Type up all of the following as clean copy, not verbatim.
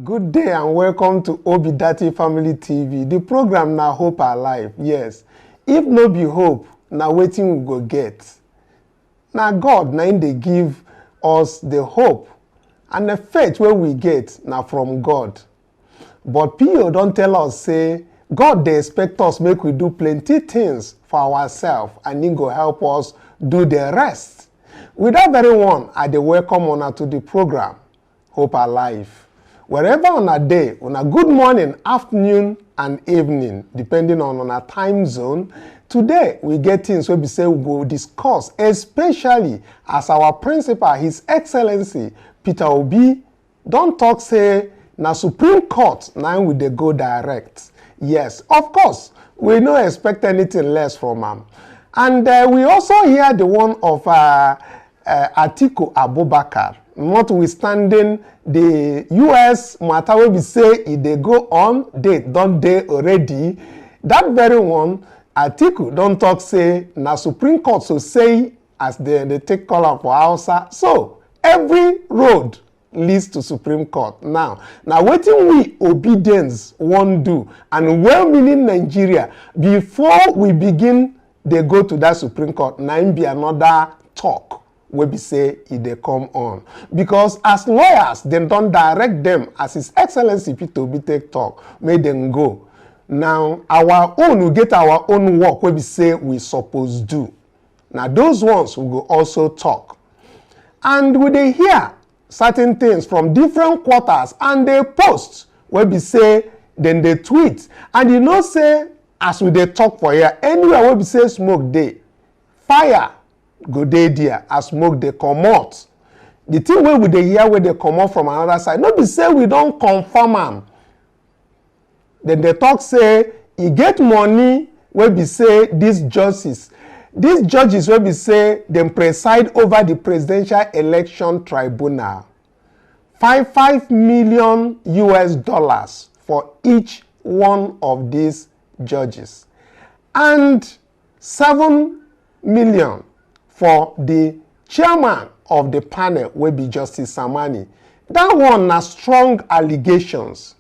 Good day and welcome to Obidati Family TV. The program now Hope Alive. Yes. If no be hope, now waiting we go get. Now God now they give us the hope and the faith where we get now from God. But people don't tell us say God they expect us make we do plenty things for ourselves and He go help us do the rest. With that very one, I dey welcome on to the program Hope Alive. Wherever on a day, on a good morning, afternoon, and evening, depending on a time zone, today we get things where we say we go discuss, especially as our principal, His Excellency Peter Obi, don't talk say na Supreme Court now we dey go direct. Yes, of course, we no expect anything less from him. And we also hear the one of Atiku Abubakar, notwithstanding the US matter where we say if they go on, they don't they already. That very one, Atiku don't talk say na Supreme Court so say as they take call for Hausa. So every road leads to Supreme Court. Now waiting we obedience won't do and well-meaning Nigeria before we begin they go to that Supreme Court. Now be another talk. Where we say if they come on. Because as lawyers, they don't direct them as His Excellency Peter Obi take talk. Make them go. Now, our own, we get our own work where we say we suppose do. Now, those ones we go also talk. And we they hear certain things from different quarters and they post where we say, then they tweet. And you know say, as we they talk for here, anywhere where we say smoke day, fire, go dey there as smoke they come out. The thing where we dey hear where they come out from another side, not be say we don't confirm them. Then they talk say he get money where we say these judges where we say them preside over the Presidential Election Tribunal. $5 million US for each one of these judges. And 7 million for the chairman of the panel will be Justice Samani. That one na strong allegations.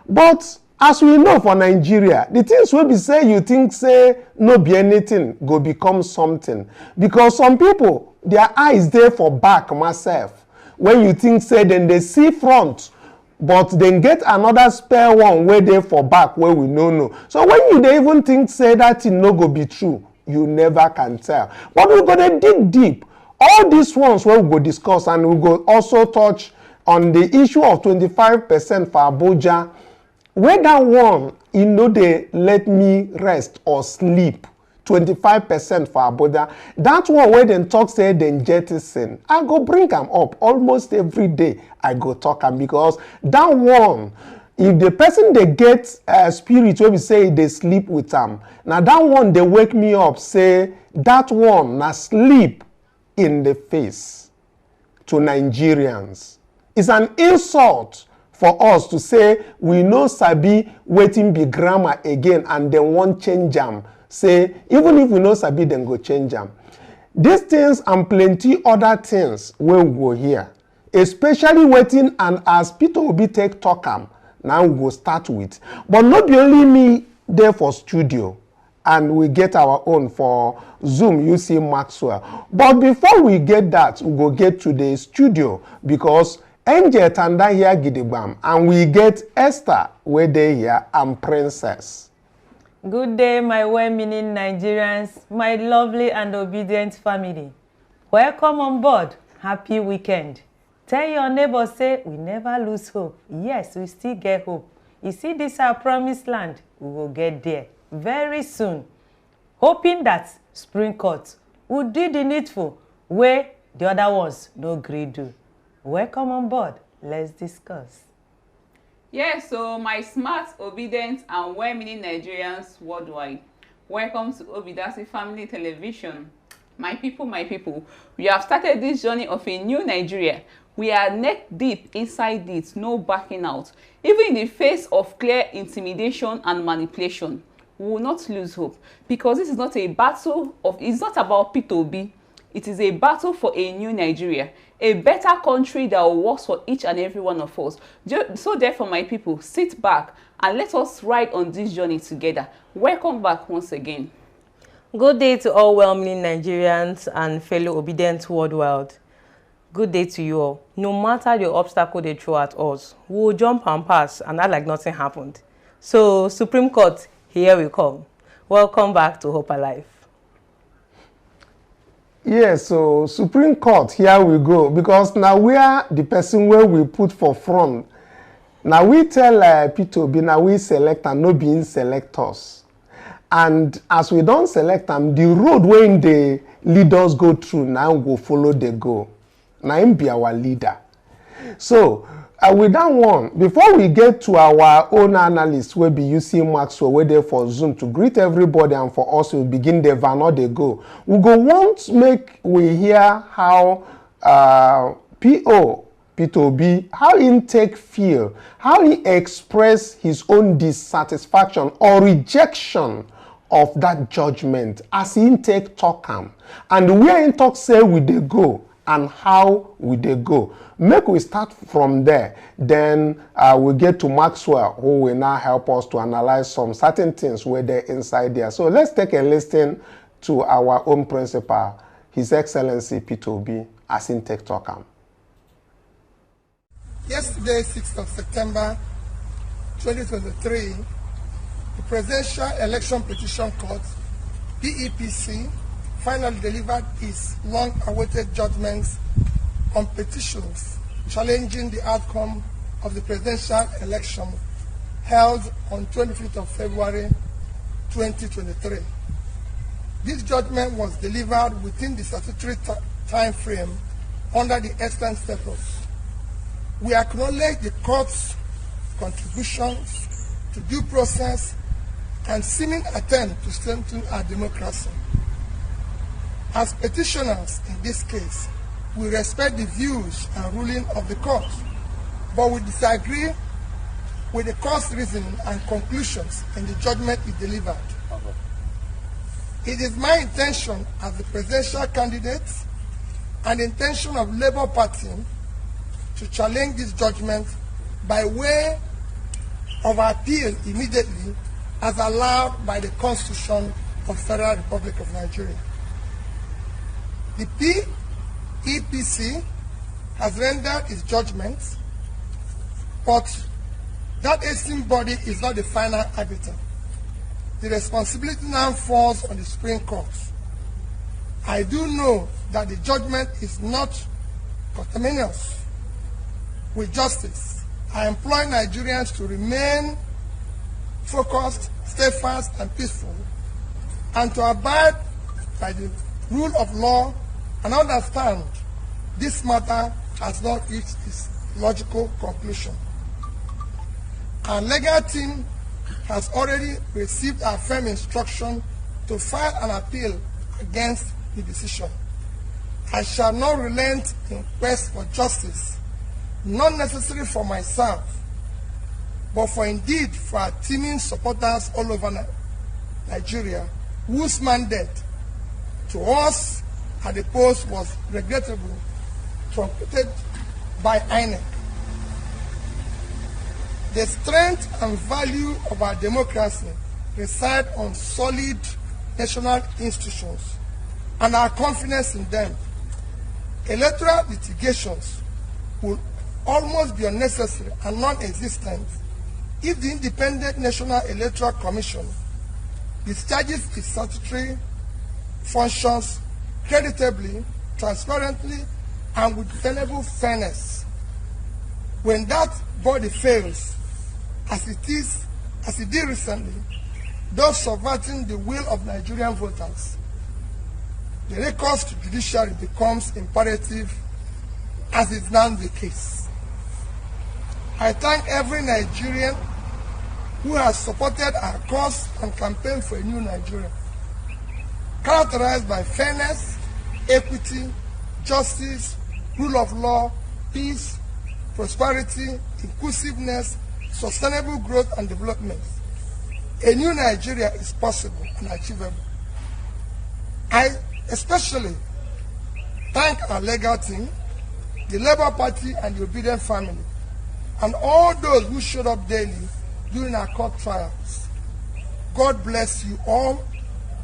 But as we know for Nigeria, the things will be say you think say no be anything go become something. Because some people, their eyes there for back myself. When you think say then they see front, but then get another spare one where they for back where we know. So when you dey even think say that thing no go be true, you never can tell. But we're going to dig deep. All these ones we will discuss and we will also touch on the issue of 25% for Abuja. Where that one, you know, they let me rest or sleep. 25% for Abuja. That one where they talk say then jettison. I go bring them up almost every day. I go talk them because that one, if the person they get spirit where we say they sleep with them, now that one they wake me up say that one na sleep in the face to Nigerians. It's an insult for us to say we no sabi waiting be grammar again and they won't change them. Say even if we no sabi then go change them. These things and plenty other things will go here, especially waiting and as Peter Obi take talk am. Now we go start with. But not be only me there for studio. And we get our own for Zoom, you see Maxwell. But before we get that, we go get to the studio. Because Angel Tanda here Gidibam. And we get Esther where they here and Princess. Good day, my well-meaning Nigerians, my lovely and obedient family. Welcome on board. Happy weekend. Tell your neighbor, say, we never lose hope. Yes, we still get hope. You see, this is our promised land. We will get there very soon. Hoping that Supreme Court will do the needful where the other ones no gree do. Welcome on board. Let's discuss. Yes, so my smart, obedient, and well-meaning Nigerians worldwide. Welcome to Obidasi Family Television. My people, we have started this journey of a new Nigeria. We are neck deep inside it, no backing out. Even in the face of clear intimidation and manipulation, we will not lose hope because this is not a battle of, it's not about Peter Obi. It is a battle for a new Nigeria, a better country that will work for each and every one of us. So therefore, my people, sit back and let us ride on this journey together. Welcome back once again. Good day to all well-meaning Nigerians and fellow obedient worldwide. Good day to you all. No matter the obstacle they throw at us, we will jump and pass and act like nothing happened. So, Supreme Court, here we come. Welcome back to Hope Alive. Yes, so Supreme Court, here we go. Because now we are the person where we put for front. Now we tell P2B, now we select and no being selectors. And as we don't select them, the road when the leaders go through, now we go follow the go. Now him be our leader. So with that one, before we get to our own analyst, we'll be using Maxwell, we're there for Zoom to greet everybody and for us to begin the vanor they go. We go want to make we hear how P2B, how he take feel, how he express his own dissatisfaction or rejection of that judgment as he take talk am, and where he talk say we they go and how we they go. Make we start from there. Then we get to Maxwell, who will now help us to analyze some certain things where they're inside there. So let's take a listen to our own principal, His Excellency P2B, as in take talk am. Yesterday, 6th of September 2023, the Presidential Election Petition Court, PEPC, finally delivered its long-awaited judgments on petitions challenging the outcome of the presidential election held on 25th of February 2023. This judgment was delivered within the statutory time frame under the extant status. We acknowledge the court's contributions to due process and seeming attempt to strengthen our democracy. As petitioners in this case, we respect the views and ruling of the court, but we disagree with the court's reasoning and conclusions in the judgment it delivered. It is my intention as the presidential candidate and the intention of Labour Party to challenge this judgment by way of appeal immediately as allowed by the Constitution of the Federal Republic of Nigeria. The PEPC has rendered its judgment, but that esteemed body is not the final arbiter. The responsibility now falls on the Supreme Court. I do know that the judgment is not conterminous with justice. I implore Nigerians to remain focused, steadfast, and peaceful, and to abide by the rule of law and understand this matter has not reached its logical conclusion. Our legal team has already received our firm instruction to file an appeal against the decision. I shall not relent in quest for justice, not necessarily for myself, but for indeed for our teeming supporters all over Nigeria, whose mandate to us at the post was regrettably truncated by INEC. The strength and value of our democracy reside on solid national institutions and our confidence in them. Electoral litigations will almost be unnecessary and non-existent if the Independent National Electoral Commission discharges its statutory functions creditably, transparently, and with tenable fairness. When that body fails, as it did recently, thus subverting the will of Nigerian voters, the recourse to judiciary becomes imperative, as is now the case. I thank every Nigerian who has supported our cause and campaign for a new Nigeria, characterized by fairness, equity, justice, rule of law, peace, prosperity, inclusiveness, sustainable growth and development. A new Nigeria is possible and achievable. I especially thank our legal team, the Labour Party and the Obedient family, and all those who showed up daily during our court trials. God bless you all,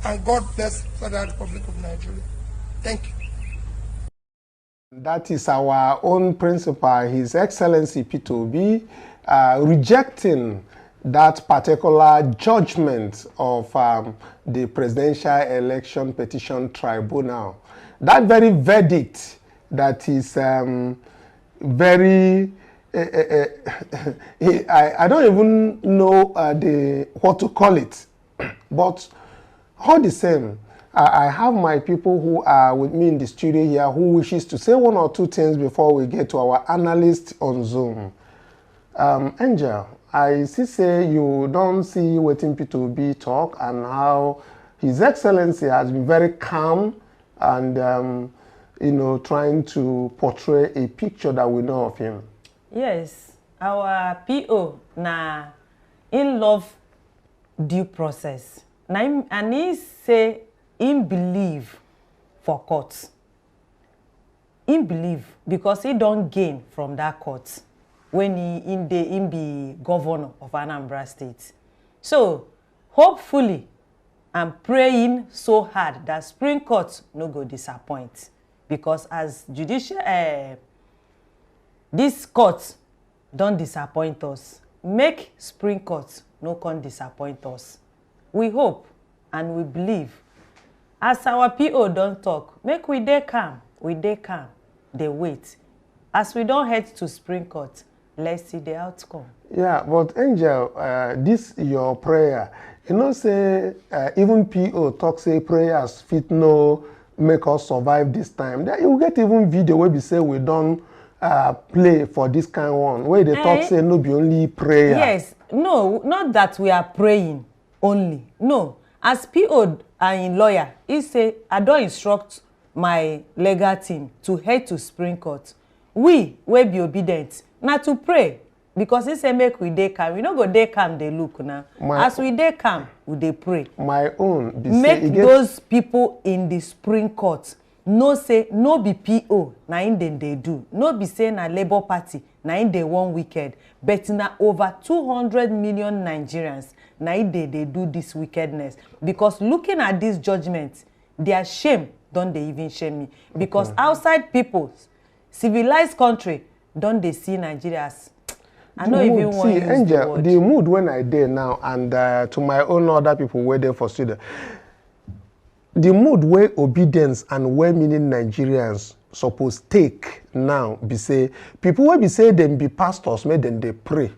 and God bless the Federal Republic of Nigeria. Thank you. That is our own principal, His Excellency P2B, rejecting that particular judgment of the Presidential Election Petition Tribunal. That very verdict that is very, I don't even know what to call it, but all the same, I have my people who are with me in the studio here who wishes to say one or two things before we get to our analyst on Zoom. Angel, I see say you don't see waiting P2B talk and how His Excellency has been very calm and you know, trying to portray a picture that we know of him. Yes, our PO na in love due process. And he say in believe for court. In believe because he don't gain from that court when he be governor of Anambra State. So hopefully I'm praying so hard that Supreme Court no go disappoint, because as judicial this court don't disappoint us. Make Supreme Court no can disappoint us. We hope and we believe. As our PO don't talk, make we dey calm, they wait. As we don't head to Supreme Court, let's see the outcome. Yeah, but Angel, this your prayer. You know, say even PO talk say prayers fit no make us survive this time. Then you get even video where we say we don't play for this kind of one. Where they talk say no be only prayer. Yes, no, not that we are praying only. No, as PO and lawyer, he say I don't instruct my legal team to head to Supreme Court. We will be obedient, not to pray. Because he say make we dey calm. We no go dey calm, they look now. As we dey calm, we dey pray. My own. Make those people in the Supreme Court no say no be PO na in dem they do. No be say na Labour Party na in they want wicked. But na over 200 million Nigerians na in they do this wickedness. Because looking at this judgment, their shame don't they even shame me. Because outside people, civilized country, don't they see Nigeria as I don't even want to use Angel, the mood when I did now, and to my own other people were there for students, the mood where obedience and where meaning Nigerians suppose take now be say people will be say them be pastors, make them they pray.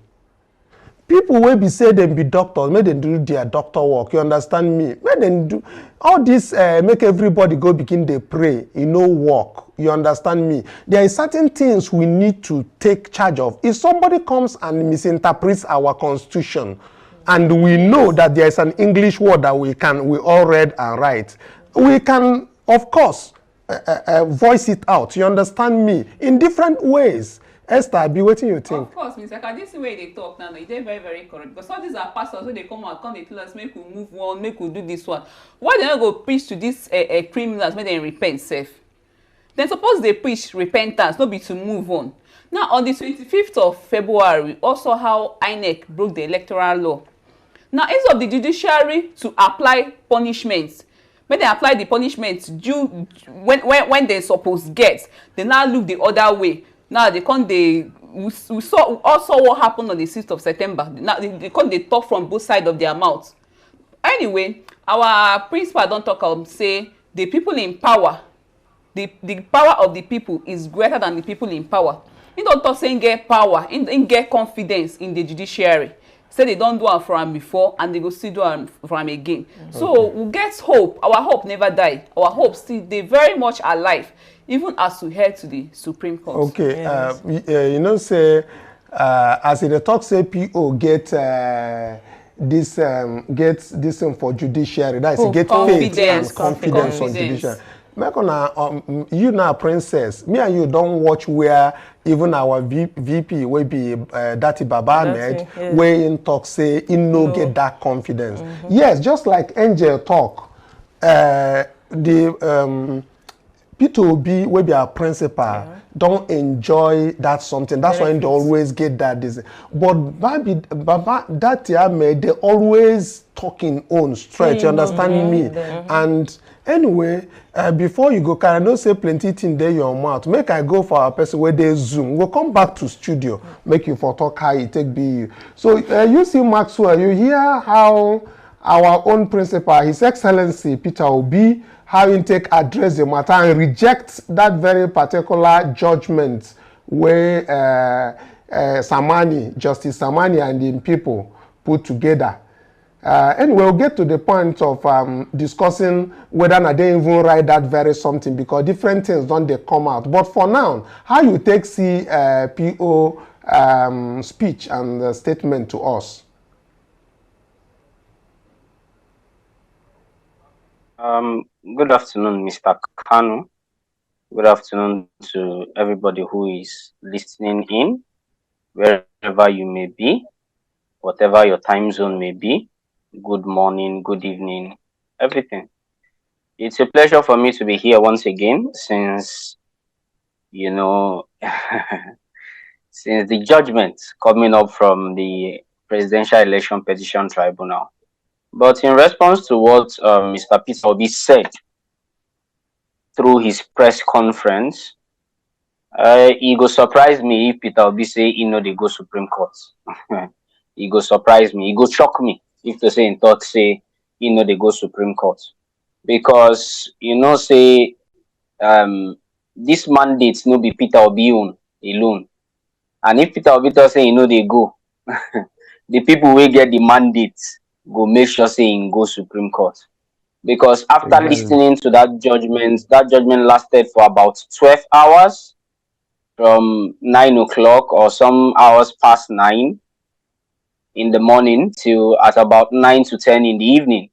People will be say them be doctors, make them do their doctor work. You understand me? Make them do all this. Make everybody go begin they pray. You know, work. You understand me? There are certain things we need to take charge of. If somebody comes and misinterprets our constitution, and we know that there is an English word that we all read and write, we can, of course, voice it out. You understand me? In different ways. Esther, be waiting you think. Of course, Mr. Kanu, this way they talk now, they're very, very correct. Because all these are pastors who they come out, they tell us, make we move on, make we do this one. Why they not go preach to these criminals, make them repent safe? Then suppose they preach repentance, not be to move on. Now, on the 25th of February, also how INEC broke the electoral law. Now, instead of the judiciary to apply punishments, when they apply the punishments due when they suppose get, they now look the other way. Now we saw also what happened on the 6th of September. Now they talk from both sides of their mouths. Anyway, our principal don't talk say the people in power, the power of the people is greater than the people in power. He don't talk saying get power, in get confidence in the judiciary. Say they don't do it for them before and they go still do it for them again. So we get hope. Our hope never die. Our hope still they very much alive. Even as we head to the Supreme Court. Okay, yes. You know, say as the talk say PO get this for judiciary. That is get faith and confidence on judiciary. You now, princess. Me and you don't watch where even our VP will be Dati Baba Ahmed, where in talk say in no get that confidence. Yes, just like Angel talk, P2B, will be our principal, don't enjoy that something. That's why they always get that. But Baba, that year, they always talking on straight. You understand me? And anyway, before you go, can I not say plenty thing there your mouth? Make I go for a person where they Zoom. We'll come back to studio. Make you for talk how it take be. So you see Maxwell, you hear how our own principal, His Excellency Peter Obi, how he take address the matter and reject that very particular judgment where Justice Samani and the people put together. Anyway, we'll get to the point of discussing whether or not they even write that very something, because different things don't they come out. But for now, how you take see PO speech and statement to us? Good afternoon, Mr. Kanu. Good afternoon to everybody who is listening in, wherever you may be, whatever your time zone may be. Good morning, good evening, everything. It's a pleasure for me to be here once again since, you know, since the judgment coming up from the Presidential Election Petition Tribunal. But in response to what Mr. Peter Obi said through his press conference, he go surprise me if Peter Obi say he know they go Supreme Court. He go surprise me. He go shock me if to say in thought say he know they go Supreme Court. Because, you know, say this mandate no be Peter Obi alone. And if Peter Obi say he know they go, the people will get the mandate go make sure saying go Supreme Court. Because after listening to that judgment lasted for about 12 hours, from 9 o'clock or some hours past 9 in the morning till at about 9 to 10 in the evening.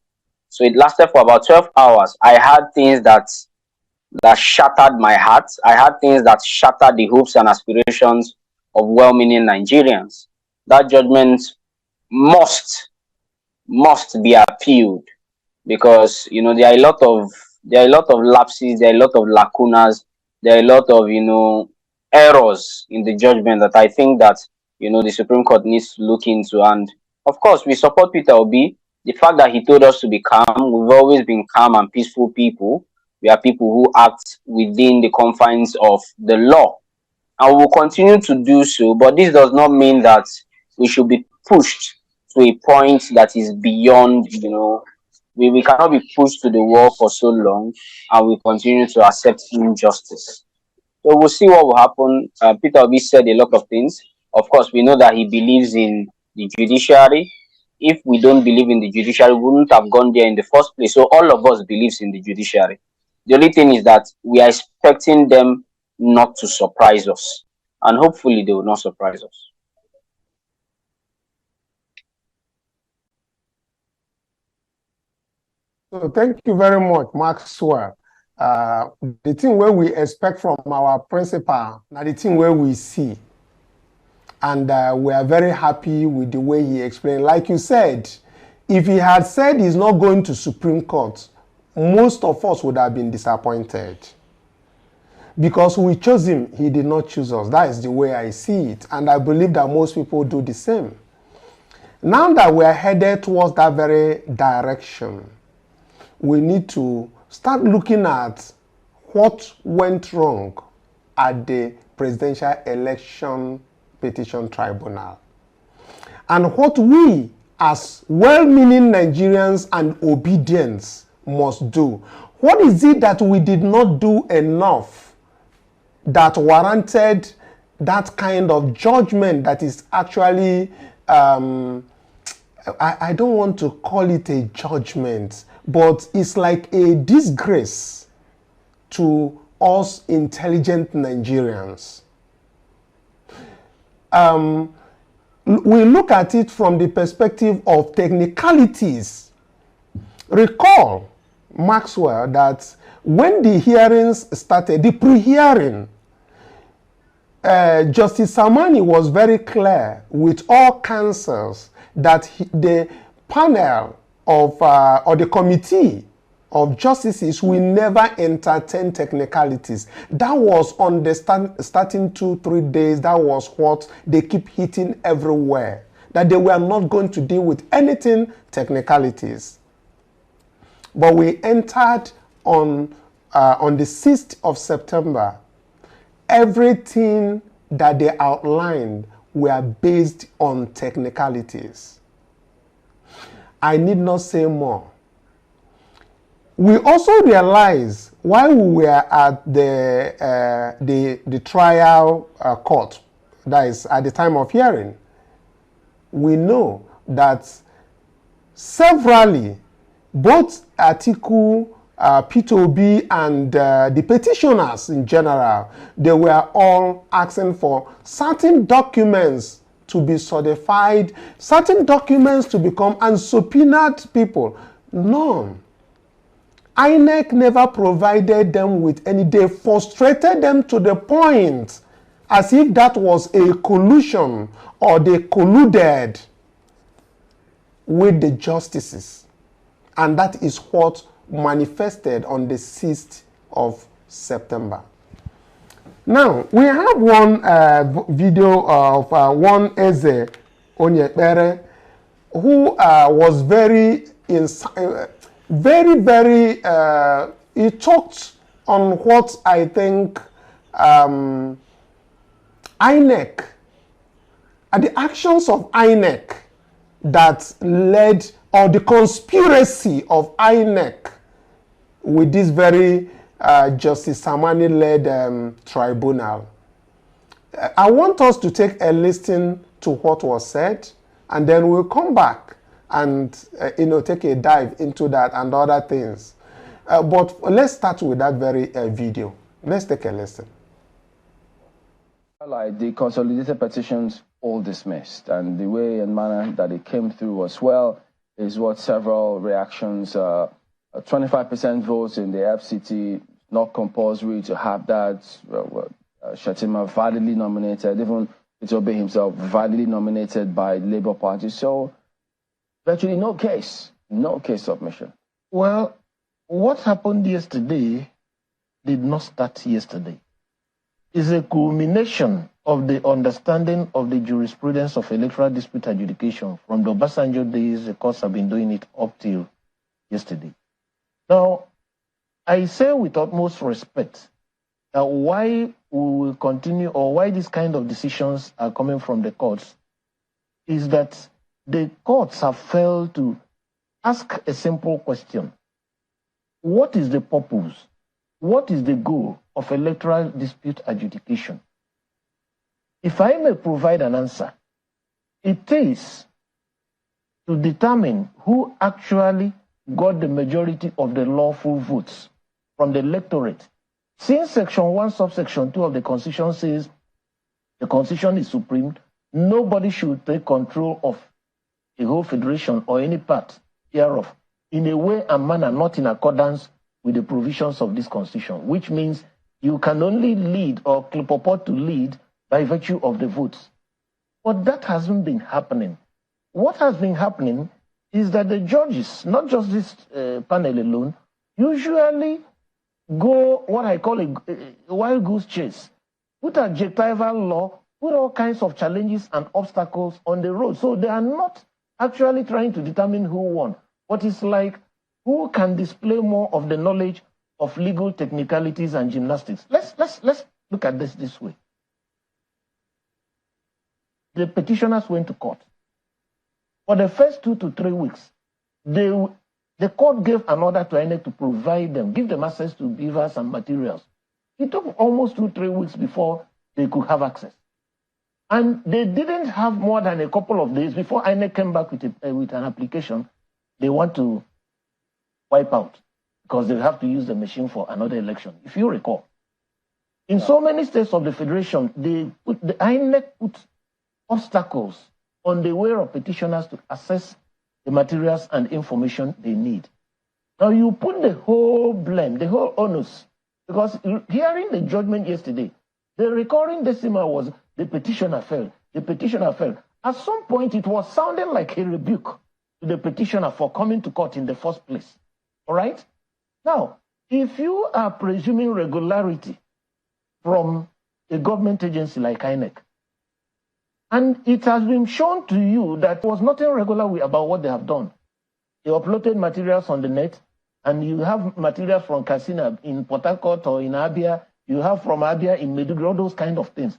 So it lasted for about 12 hours. I had things that shattered my heart. I had things that shattered the hopes and aspirations of well-meaning Nigerians. That judgment must be appealed, because you know there are a lot of lapses, there are a lot of lacunas, there are a lot of errors in the judgment that I think that the Supreme Court needs to look into. And of course, we support Peter Obi. The fact that he told us to be calm, we've always been calm and peaceful people. We are people who act within the confines of the law, and we will continue to do so. But this does not mean that we should be pushed to a point that is beyond, we cannot be pushed to the wall for so long and we continue to accept injustice. So we'll see what will happen. Peter Obi said a lot of things. Of course, we know that he believes in the judiciary. If we don't believe in the judiciary, we wouldn't have gone there in the first place. So all of us believes in the judiciary. The only thing is that we are expecting them not to surprise us. And hopefully they will not surprise us. So thank you very much, Maxwell. The thing where we expect from our principal, now the thing where we see. And we are very happy with the way he explained. Like you said, if he had said he's not going to Supreme Court, most of us would have been disappointed. Because we chose him, he did not choose us. That is the way I see it. And I believe that most people do the same. Now that we are headed towards that very direction, we need to start looking at what went wrong at the Presidential Election Petition Tribunal. And what we, as well-meaning Nigerians and obedience, must do. What is it that we did not do enough that warranted that kind of judgment that is actually, I don't want to call it a judgment, but it's like a disgrace to us intelligent Nigerians. We look at it from the perspective of technicalities. Recall, Maxwell, that when the hearings started, the pre-hearing, Justice Samani was very clear with all counsels that the panel of, or the committee of justices will never entertain technicalities. That was on the starting 2-3 days. That was what they keep hitting everywhere, that they were not going to deal with anything technicalities. But we entered on the 6th of September. Everything that they outlined were based on technicalities. I need not say more. We also realized while we were at the trial court, that is at the time of hearing, we know that severally, both Atiku, P2B, and the petitioners in general, they were all asking for certain documents to be certified, certain documents to become unsubpoenaed people. None. INEC never provided them with any. They frustrated them to the point as if that was a collusion or they colluded with the justices. And that is what manifested on the 6th of September. Now, we have one video of one Eze Onyekpere who was very he talked on what I think INEC, the actions of INEC that led, or the conspiracy of INEC with this very Justice Samani-led tribunal. I want us to take a listen to what was said, and then we'll come back and take a dive into that and other things. But let's start with that very video. Let's take a listen. Like the consolidated petitions all dismissed, and the way and manner that it came through as well is what several reactions, 25% votes in the FCT, not compulsory to have that, Shatima validly nominated, even Itobe himself validly nominated by the Labour Party. So virtually no case submission. Well, what happened yesterday did not start yesterday. It's a culmination of the understanding of the jurisprudence of electoral dispute adjudication from the Obasanjo days. The courts have been doing it up till yesterday. Now, I say with utmost respect that why we will continue, or why these kind of decisions are coming from the courts, is that the courts have failed to ask a simple question. What is the purpose? What is the goal of electoral dispute adjudication? If I may provide an answer, it is to determine who actually got the majority of the lawful votes from the electorate. Since Section 1, Subsection 2 of the Constitution says the Constitution is supreme, nobody should take control of a whole federation or any part hereof in a way and manner not in accordance with the provisions of this Constitution, which means you can only lead or purport to lead by virtue of the votes. But that hasn't been happening. What has been happening is that the judges, not just this panel alone, usually go what I call a wild goose chase, put adjectival law, put all kinds of challenges and obstacles on the road. So they are not actually trying to determine who won, but it's like who can display more of the knowledge of legal technicalities and gymnastics. Let's look at this way. The petitioners went to court. For the first 2 to 3 weeks, the court gave an order to INEC to provide them, give them access to beavers and materials. It took almost 2-3 weeks before they could have access. And they didn't have more than a couple of days before INEC came back with an application they want to wipe out because they have to use the machine for another election. If you recall, in so many states of the Federation, the INEC put obstacles on the way of petitioners to access the materials and information they need. Now you put the whole blame, the whole onus, because hearing the judgment yesterday, the recurring decimal was the petitioner failed, the petitioner failed. At some point, it was sounding like a rebuke to the petitioner for coming to court in the first place. All right? Now, if you are presuming regularity from a government agency like INEC, and it has been shown to you that there was nothing regular about what they have done. They uploaded materials on the net, and you have materials from Katsina in Port Harcourt or in Abia, you have from Abia in Maiduguri, all those kind of things.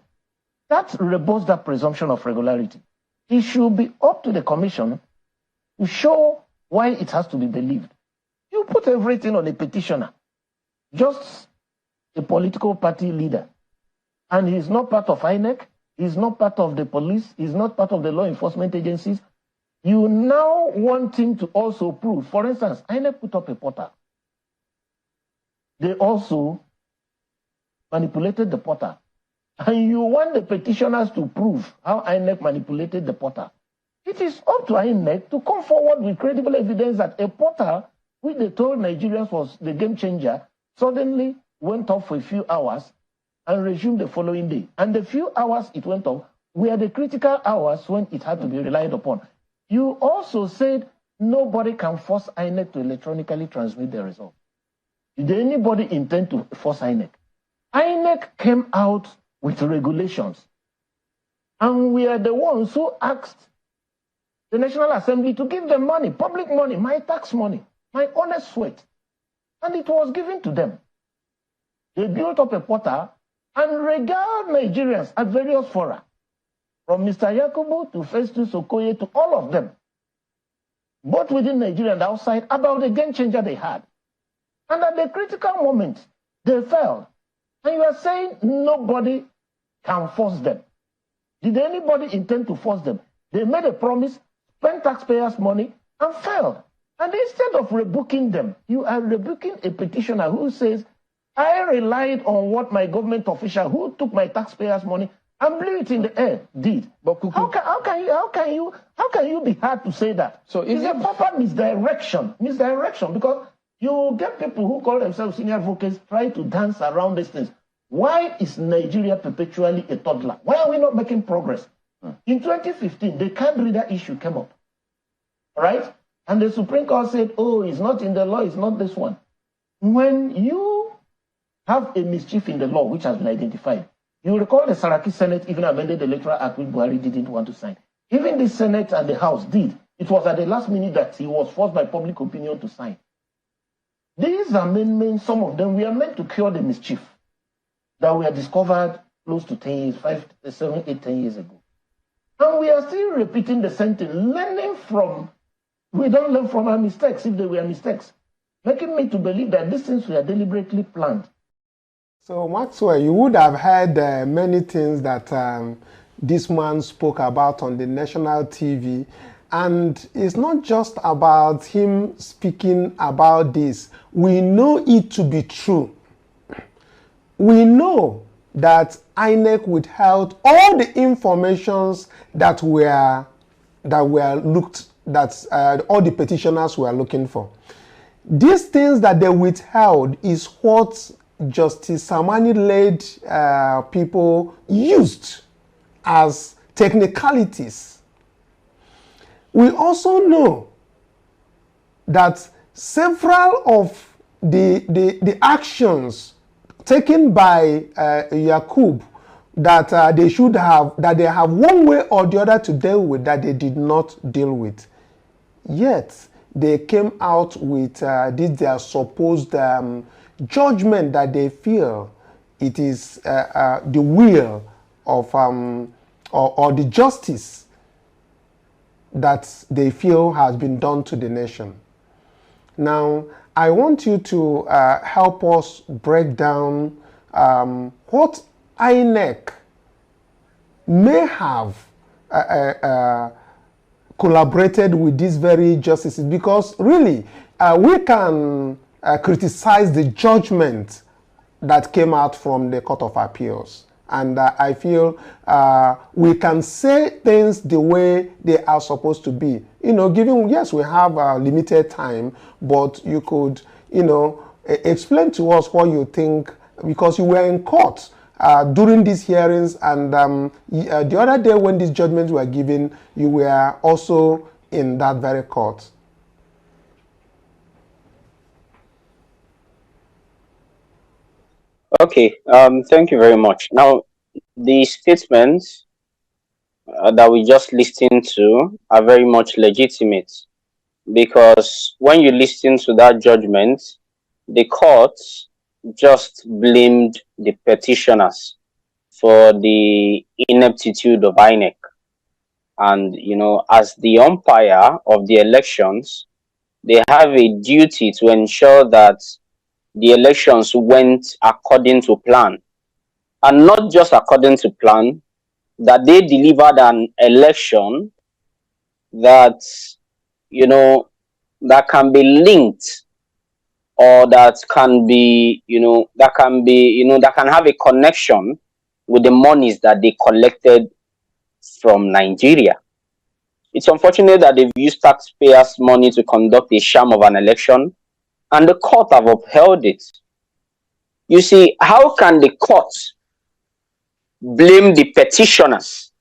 That rebuts that presumption of regularity. It should be up to the commission to show why it has to be believed. You put everything on a petitioner, just a political party leader, and he's not part of INEC, he's not part of the police, he's not part of the law enforcement agencies. You now want him to also prove. For instance, INEC put up a portal. They also manipulated the portal. And you want the petitioners to prove how INEC manipulated the portal. It is up to INEC to come forward with credible evidence that a portal, which they told Nigerians was the game changer, suddenly went off for a few hours and resumed the following day. And the few hours it went off were the critical hours when it had to be relied upon. You also said nobody can force INEC to electronically transmit the result. Did anybody intend to force INEC? INEC came out with regulations. And we are the ones who asked the National Assembly to give them money, public money, my tax money, my honest sweat. And it was given to them. They built up a portal and regaled Nigerians at various fora, from Mr. Yakubu to Festus Okoye to all of them, both within Nigeria and outside, about the game changer they had. And at the critical moment, they failed. And you are saying nobody can force them. Did anybody intend to force them? They made a promise, spent taxpayers' money, and failed. And instead of rebuking them, you are rebuking a petitioner who says, I relied on what my government official who took my taxpayers' money and blew it in the air did. But how can you be hard to say that? So it's a proper misdirection, because you get people who call themselves senior advocates try to dance around these things. Why is Nigeria perpetually a toddler? Why are we not making progress? In 2015, the card reader issue came up, right? And the Supreme Court said, oh, it's not in the law, it's not this one. When you have a mischief in the law which has been identified, you recall the Saraki Senate even amended the Electoral Act which Buhari didn't want to sign. Even the Senate and the House did. It was at the last minute that he was forced by public opinion to sign. These amendments, some of them, we are meant to cure the mischief that were discovered close to 10 years, 5, 7, 8, 10 years ago. And we are still repeating the same thing, we don't learn from our mistakes if they were mistakes, making me to believe that these things were deliberately planned. So, Maxwell, you would have heard many things that this man spoke about on the national TV. And it's not just about him speaking about this. We know it to be true. We know that INEC withheld all the informations that all the petitioners were looking for. These things that they withheld is what Justice Samani-led people used as technicalities. We also know that several of the actions taken by Yakub that they have one way or the other to deal with that they did not deal with. Yet they came out with their supposed judgment that they feel it is the will of or the justice that they feel has been done to the nation. Now, I want you to help us break down what INEC may have collaborated with these very justices, because really we can criticize the judgment that came out from the Court of Appeals. And I feel we can say things the way they are supposed to be. Yes, we have a limited time, but you could, explain to us what you think, because you were in court during these hearings, and the other day when these judgments were given, you were also in that very court. Okay, thank you very much. Now, the statements that we just listened to are very much legitimate, because when you listen to that judgment, the court just blamed the petitioners for the ineptitude of INEC. And, as the umpire of the elections, they have a duty to ensure that the elections went according to plan. And not just according to plan, that they delivered an election that, that can be linked, or that can be, that can have a connection with the monies that they collected from Nigeria. It's unfortunate that they've used taxpayers' money to conduct a sham of an election, and the court have upheld it. You see, how can the court blame the petitioners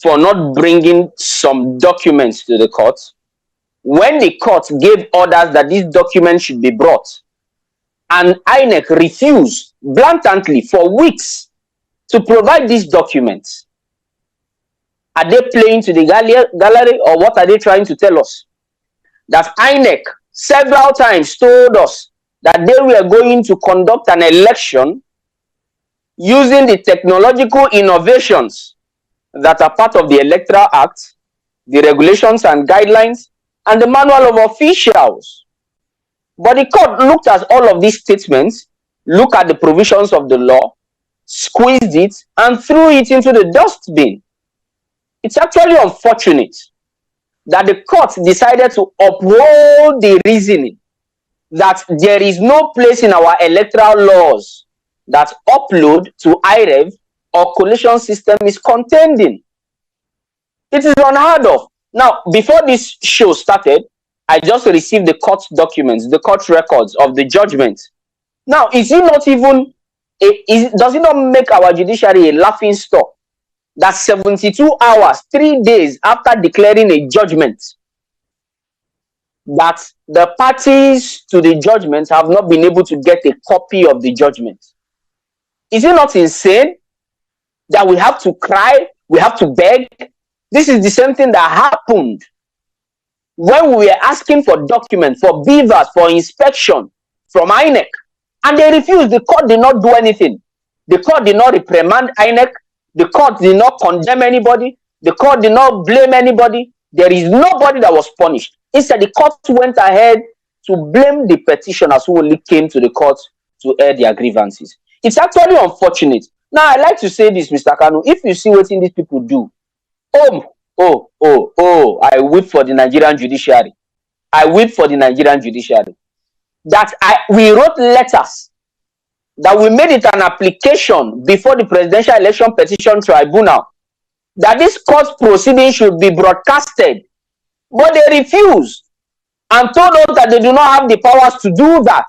for not bringing some documents to the court when the court gave orders that these documents should be brought, and INEC refused blatantly for weeks to provide these documents? Are they playing to the gallery, or what are they trying to tell us? That INEC several times told us that they were going to conduct an election using the technological innovations that are part of the Electoral Act, the regulations and guidelines, and the manual of officials. But the court looked at all of these statements, looked at the provisions of the law, squeezed it, and threw it into the dustbin. It's actually unfortunate that the court decided to uphold the reasoning that there is no place in our electoral laws that upload to IREV or collation system is contending. It is unheard of. Now, before this show started, I just received the court documents, the court records of the judgment. Now, is it not even, does it not make our judiciary a laughing stock that 72 hours, 3 days after declaring a judgment, that the parties to the judgment have not been able to get a copy of the judgment? Is it not insane that we have to cry, we have to beg? This is the same thing that happened when we were asking for documents, for beavers, for inspection from INEC, and they refused. The court did not do anything. The court did not reprimand INEC. The court did not condemn anybody. The court did not blame anybody. There is nobody that was punished. Instead, the court went ahead to blame the petitioners who only came to the court to air their grievances. It's actually unfortunate. Now, I like to say this, Mr. Kanu. If you see what these people do, I weep for the Nigerian judiciary. I weep for the Nigerian judiciary. That we wrote letters, that we made it an application before the Presidential Election Petition Tribunal, that this court proceeding should be broadcasted. But they refused and told us that they do not have the powers to do that.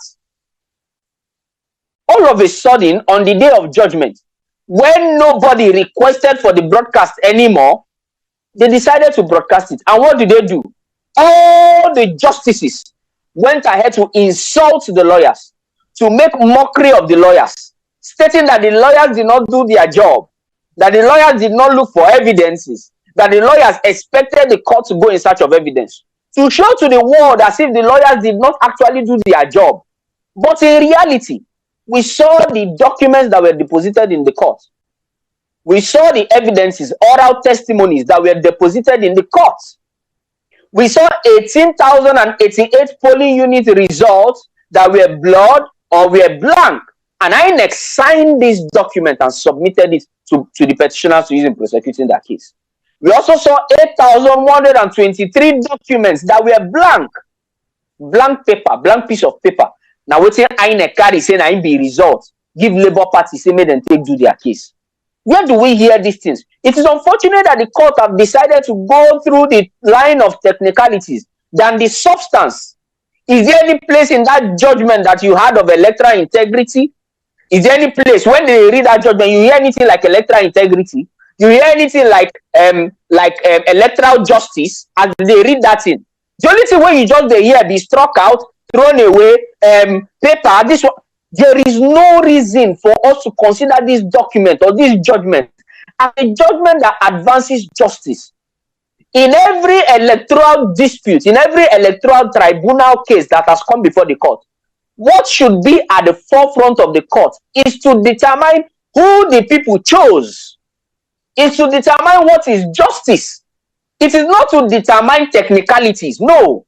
All of a sudden, on the day of judgment, when nobody requested for the broadcast anymore, they decided to broadcast it. And what did they do? All the justices went ahead to insult the lawyers, to make mockery of the lawyers, stating that the lawyers did not do their job, that the lawyers did not look for evidences, that the lawyers expected the court to go in search of evidence, to show to the world as if the lawyers did not actually do their job. But in reality, we saw the documents that were deposited in the court. We saw the evidences, oral testimonies that were deposited in the court. We saw 18,088 polling unit results that were blurred or were blank. And INEC signed this document and submitted it to the petitioners to use in prosecuting their case. We also saw 8,123 documents that were blank. Blank paper, blank piece of paper. Now, what's INEC carry saying I be results, give Labour Party, say made them do their case. Where do we hear these things? It is unfortunate that the court have decided to go through the line of technicalities than the substance. Is there any place in that judgment that you had of electoral integrity? Is there any place when they read that judgment, you hear anything like electoral integrity? You hear anything like electoral justice as they read that in? The only thing where you just hear be struck out, thrown away, paper, this one. There is no reason for us to consider this document or this judgment as a judgment that advances justice. In every electoral dispute, in every electoral tribunal case that has come before the court, what should be at the forefront of the court is to determine who the people chose, is to determine what is justice. It is not to determine technicalities, no.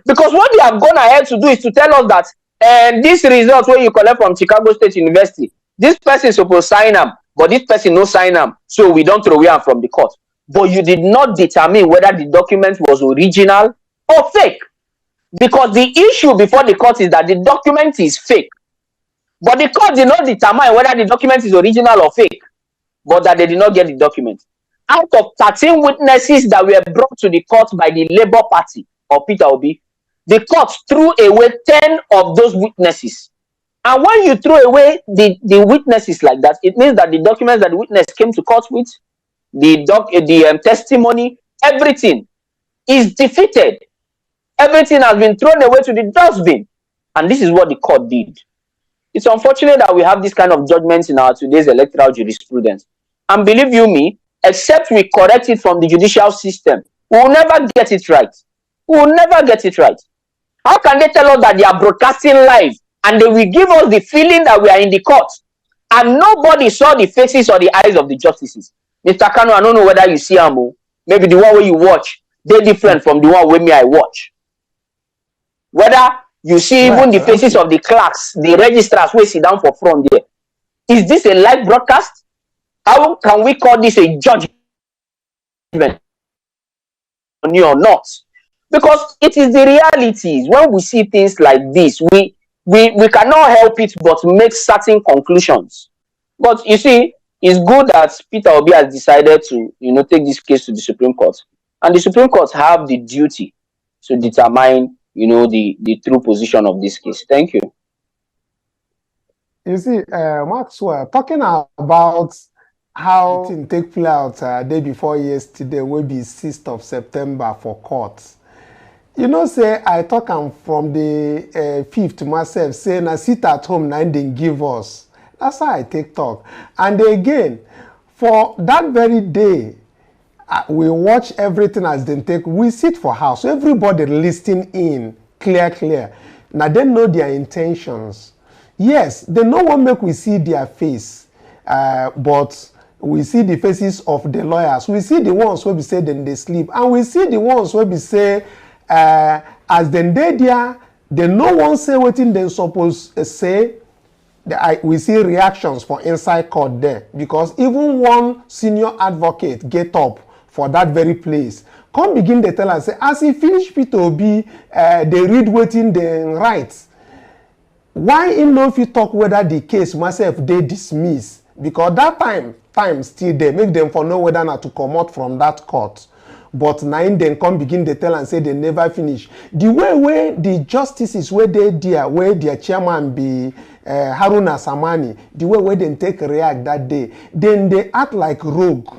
Because what they have gone ahead to do is to tell us that this result where you collect from Chicago State University, this person is supposed to sign them, but this person no sign them, so we don't throw away them from the court. But you did not determine whether the document was original or fake. Because the issue before the court is that the document is fake. But the court did not determine whether the document is original or fake, but that they did not get the document. Out of 13 witnesses that were brought to the court by the Labour Party or Peter Obi, the court threw away 10 of those witnesses. And when you throw away the witnesses like that, it means that the documents that the witness came to court with, the testimony, everything is defeated. Everything has been thrown away to the dustbin. And this is what the court did. It's unfortunate that we have this kind of judgments in our today's electoral jurisprudence. And believe you me, except we correct it from the judicial system, we will never get it right. We will never get it right. How can they tell us that they are broadcasting live and they will give us the feeling that we are in the court and nobody saw the faces or the eyes of the justices? Mr. Kanu, I don't know whether you see them. Maybe the one where you watch, they're different from the one where me I watch. Whether you see even the faces of the clerks, the registrars who sit down for front there. Is this a live broadcast? How can we call this a judgment or not? Because it is the realities. When we see things like this, we cannot help it but make certain conclusions. But you see, it's good that Peter Obi has decided to, take this case to the Supreme Court. And the Supreme Court have the duty to determine, the true position of this case. Thank you. You see, Maxwell, talking about how it take play out day before yesterday will be 6th of September for courts. Say I talk from the 5th myself, saying I sit at home now and then give us. That's how I take talk. And again, for that very day, we watch everything as they take. We sit for house. Everybody listening in, clear. Now they know their intentions. Yes, they know what make we see their face, but we see the faces of the lawyers. We see the ones where we say then they sleep, and we see the ones where we say as then they there, they no one say what they supposed to say. We see reactions for inside court there, because even one senior advocate get up for that very place, come begin to tell us, say, as he finish Peter Obi, they read waiting the rights. Why in no if you talk whether the case myself they dismiss? Because that time still there, make them for know whether not to come out from that court. But nine then come begin to tell and say they never finish. The way where the justices where they there, where their chairman be Haruna Samani, the way where they take react that day, then they act like rogue.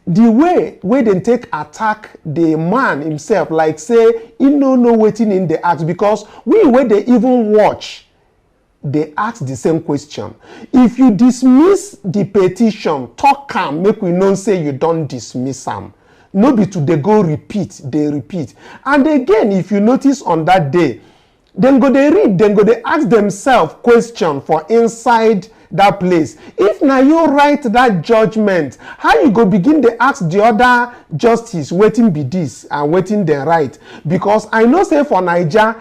The way where they take attack the man himself, like say he no waiting in the act, because where they even watch, they ask the same question. If you dismiss the petition, talk calm, make we know say you don't dismiss them. No be to they go repeat, they repeat. And again, if you notice on that day, then go they read, then go they ask themselves question for inside that place. If now you write that judgment, how you go begin to ask the other justice waiting be this and waiting the right? Because I know say for Niger,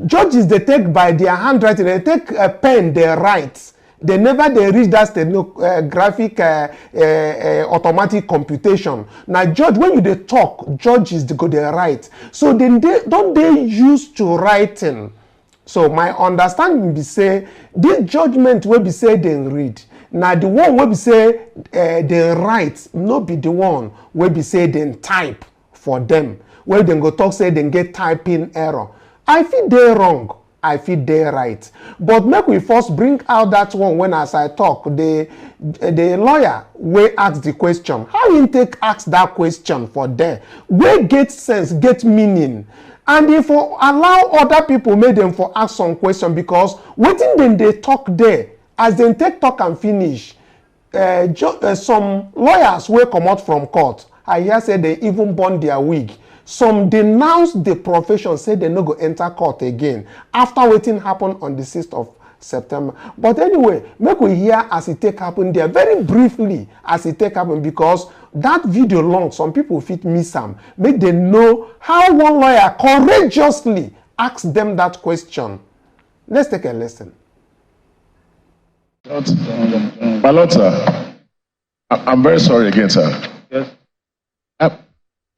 judges they take by their handwriting, they take a pen, they write. They never they reach that stenographic automatic computation. Now judge, when you they talk, judges they go they write. So then they used to writing. So my understanding be say this judgment will be say they read. Now the one will be say they write, no be the one will be say they type for them. Where they go talk say they get typing error. I feel they wrong. I feel they right. But make we first bring out that one when as I talk, the lawyer will ask the question. How you take ask that question for there? Where get sense, get meaning? And if you allow other people, make them for ask some question, because wetin dem dey talk there, as dem take talk and finish, some lawyers wey comot from court, I hear say they even burn their wig. Some denounce the profession, say they no go enter court again after wetin happen on the 6th of September. But anyway, make we hear as it take happen there very briefly, as it take happen, because that video long, some people fit miss am. Make them know how one lawyer courageously ask them that question. Let's take a listen. My lord, sir, I'm very sorry again, sir. Yes.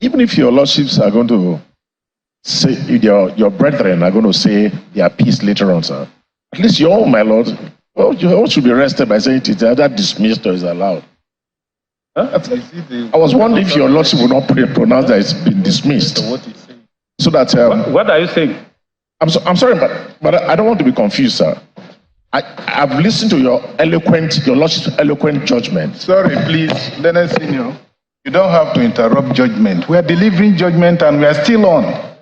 Even if your lordships are going to say, your brethren are going to say their piece later on, sir, at least you all, my lord, well, you all should be arrested by saying it is either dismissed or is allowed. Huh? I was wondering if your lordship would not pronounce that it's been dismissed. So that what are you saying? I'm sorry, but I don't want to be confused, sir. I've listened to your lordship's eloquent judgment. Sorry, please, Dennis Senior. You don't have to interrupt judgment. We are delivering judgment and we are still on.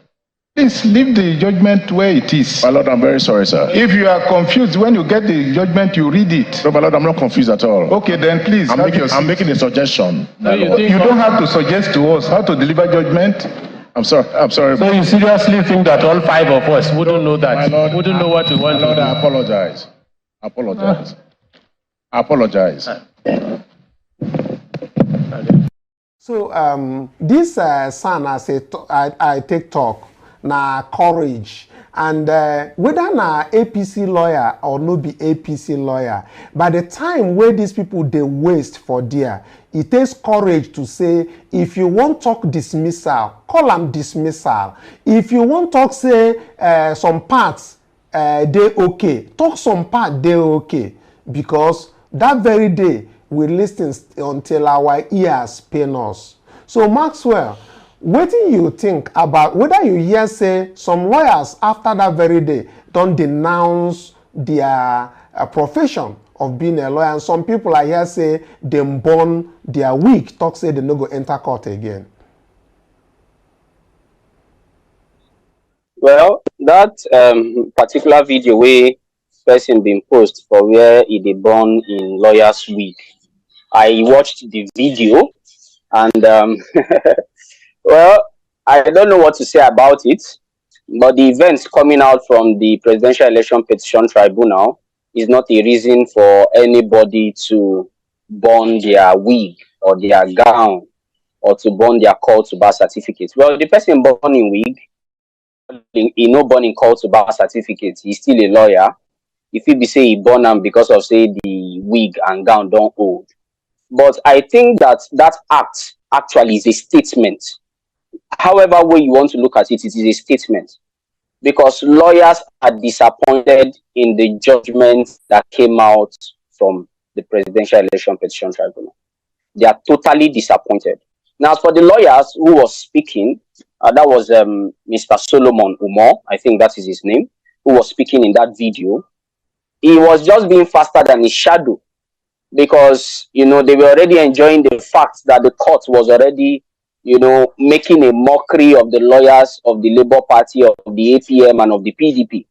Please leave the judgment where it is. My lord, I'm very sorry, sir. If you are confused, when you get the judgment, you read it. No, my lord, I'm not confused at all. Okay, then please. I'm making a suggestion. No, you don't have to suggest to us how to deliver judgment. I'm sorry. So you seriously think that all 5 of us wouldn't know that? Lord, wouldn't know what we want to do? I apologize. I apologize. So this son, as I take talk, na courage, and whether na APC lawyer or no be APC lawyer, by the time where these people they waste for there, it takes courage to say, if you want talk dismissal, call them dismissal. If you want talk say some parts they okay, talk some part they okay, because that very day we listen until our ears pain us. So Maxwell, what do you think about whether you hear say some lawyers after that very day don't denounce their profession of being a lawyer, and some people I hear say them burn their wig, talk say they no go enter court again? Well, that particular video where person been post for where he dey born in lawyer's wig, I watched the video and well, I don't know what to say about it, but the events coming out from the Presidential Election Petition Tribunal is not a reason for anybody to burn their wig or their gown or to burn their call to bar certificate. Well, the person born in wig, he no born in call to bar certificate, he's still a lawyer. If he be say he born am because of say the wig and gown don't hold. But I think that that act actually is a statement. However way you want to look at it, it is a statement. Because lawyers are disappointed in the judgment that came out from the Presidential Election Petition Tribunal. They are totally disappointed. Now, for the lawyers who was speaking, that was Mr. Solomon Umar, I think that is his name, who was speaking in that video. He was just being faster than his shadow, because, you know, they were already enjoying the fact that the court was already, you know, making a mockery of the lawyers of the Labour Party, of the APM and of the PDP.